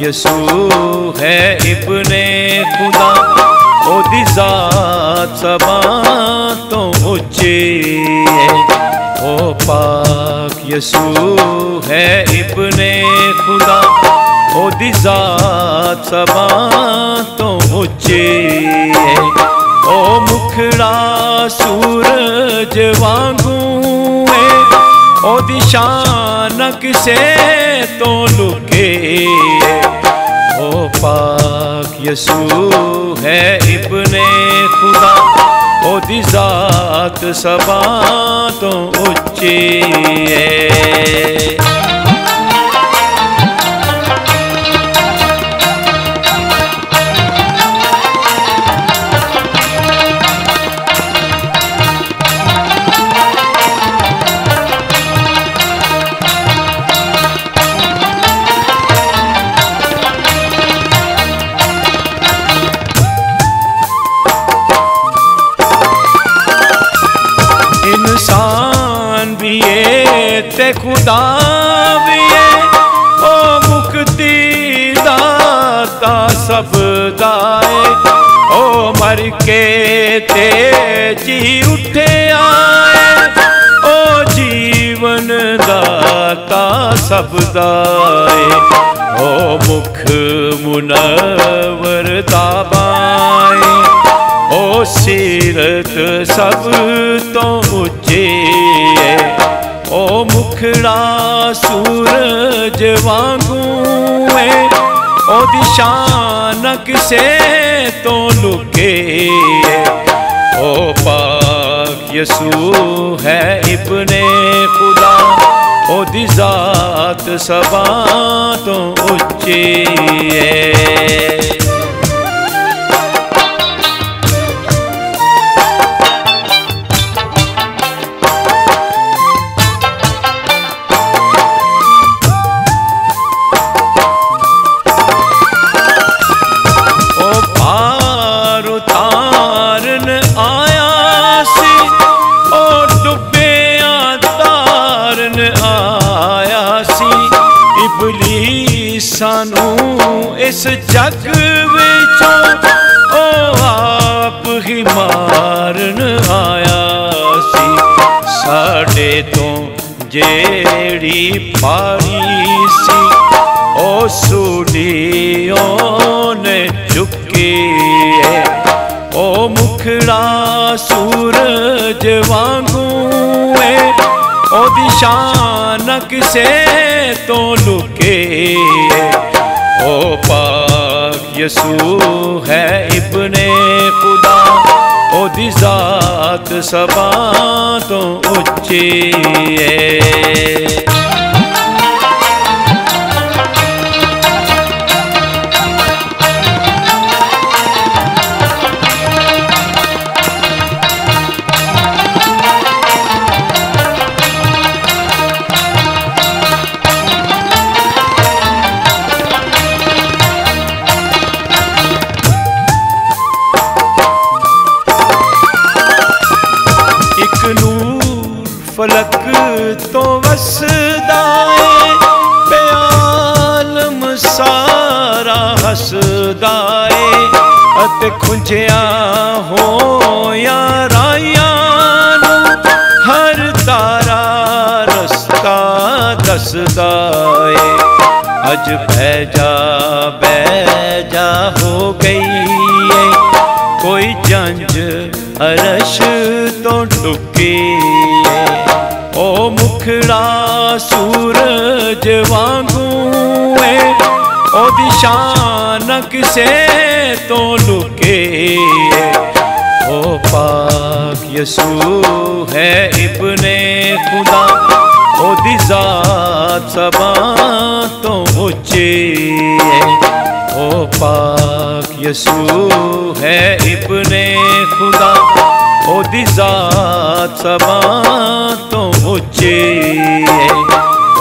यसू है इब्ने खुदा, ओदी जात सबा तो उच्ची है। ओ पाक यसू है इब्ने खुदा, ओदी जात सबा तो उच्ची है। ओ मुखड़ा सूरज वांगू है, ओदी शान किसे तो लुके। ओ पाक यसू है इब्ने खुदा, ओदी जात सबा तो उच्ची है। इंसान भी है ते खुदा भी है, ओ मुक्ति दाता सब दाए। ओ मर के ते जी उठे आए, ओ जीवन दाता सब दाए। ओ मुख मुनव्वर दाबाए, ओ सीरत सब तो उच्ची है। ओ मुखड़ा सूरज वांगू है, ओ दिशान किसे तो लुके। ओ पाक यसू है इब्ने खुदा, ओ दी जात सबा तो उच्ची है। सानू इस जग विचों ओ आप ही मारन आया सी। साडे तो जेड़ी पारी सी, ओ सूलियों ने चुकी है। ओ मुखड़ा सूरज वांगू है, ओ दिशान किसे तो लुके। ओ पाक यसू है इब्ने खुदा, ओ दी जात सबा तो उच्ची है। फलक तो वसदाए, बेआलम सारा हसदाए। अत खुंझिया हो यारायां, हर तारा रस्ता दसदाए। अज बैजा हो गई है, कोई जंज अरश तो टुकी है। ओ मुखड़ा सूरज वांगू है, ओ दिशान किसे तो लुके। ओ पाक यसू है इब्ने खुदा, ओ दी जात सबा तो उच्ची है। ओ पाक यसू है इब्ने खुदा, ओ दी जात सबा तो उच्ची है।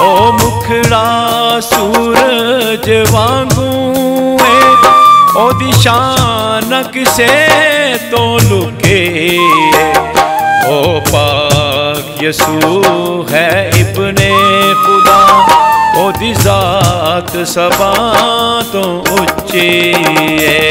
ओ मुखड़ा सूरज वांगू है, ओ दिशान किसे तो लुके। ओ पाक यसू है इब्ने खुदा, ओदी जात सबा तो उच्ची है।